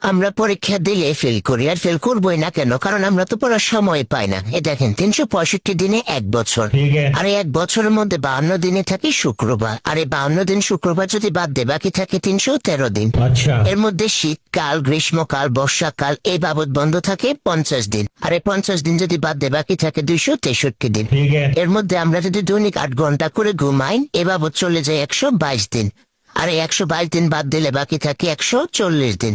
আমরা পরীক্ষা দিলে ফেল করি, আর ফেল করবোই না কেন? কারণ আমরা তো পড়ার সময় পাই না। এ দেখেন 365 দিনে 1 বছর, আর এই 1 বছরের মধ্যে 52 দিনে থাকে শুক্রবার, আর এই 52 দিন শুক্রবার যদি বাদ দে বাকি থাকে 313 দিন। এর মধ্যে শীতকাল, গ্রীষ্মকাল, বর্ষাকাল এই বাবদ বন্ধ থাকে 50 দিন, আর এই 50 দিন যদি বাদ দে বাকি থাকে 263 দিন। এর মধ্যে আমরা যদি দৈনিক 8 ঘন্টা করে ঘুমাই এ বাবদ চলে যায় 122 দিন, আর 122 দিন বাদ দিলে বাকি থাকে 140 দিন।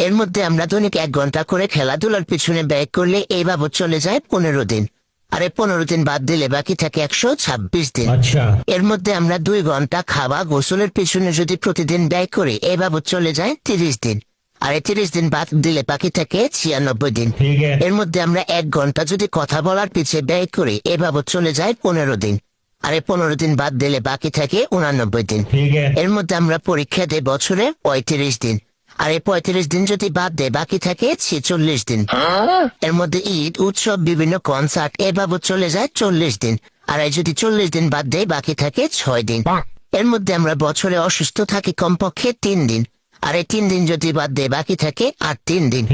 এর মধ্যে আমরা দৈনিক 1 ঘন্টা করে খেলাধুলার পিছনে ব্যয় করলে এই বাবদ চলে যায় 15 দিন, আর 15 দিন বাদ দিলে বাকি থাকে 126 দিন। এর মধ্যে আমরা 2 ঘন্টা খাওয়া গোসলের পিছনে যদি প্রতিদিন ব্যয় করি এই বাবদ চলে যায় 30 দিন, আর 30 দিন বাদ দিলে বাকি থাকে 96 দিন। এর মধ্যে আমরা 1 ঘন্টা যদি কথা বলার পিছে ব্যয় করি এ বাবদ চলে যায় 15 দিন, আর 15 দিন বাদ দিলে বাকি থাকে 89 দিন। এর মধ্যে আমরা পরীক্ষা দেই বছরে 35 দিন, আর 35 দিন যদি বাদ দেয় বাকি থাকে 46 দিন। এর মধ্যে ঈদ, উৎসব, বিভিন্ন কনসার্ট এ বাবদ চলে যায় 40 দিন, আর যদি 40 দিন বাদ দেয় বাকি থাকে 6 দিন। এর মধ্যে আমরা বছরে অসুস্থ থাকি কমপক্ষে 3 দিন, আর 3 দিন যদি বাদ দেয় বাকি থাকে আর 3 দিন।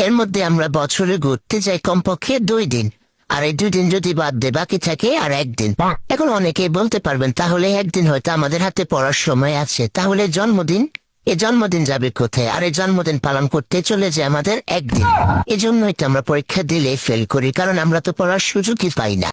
এর মধ্যে আমরা বছরে ঘুরতে যাই কমপক্ষে 2 দিন, আর 2 দিন যদি বাদ দেয় বাকি থাকে আর 1 দিন। এখন অনেকেই বলতে পারবেন তাহলে 1 দিন হয়তো আমাদের হাতে পড়ার সময় আছে, তাহলে জন্মদিন, এই জন্মদিন যাবে কোথায়? আর এই জন্মদিন পালন করতে চলে যায় আমাদের 1 দিন। এজন্যই তো আমরা পরীক্ষা দিলে ফেল করি, কারণ আমরা তো পড়ার সুযোগই পাই না।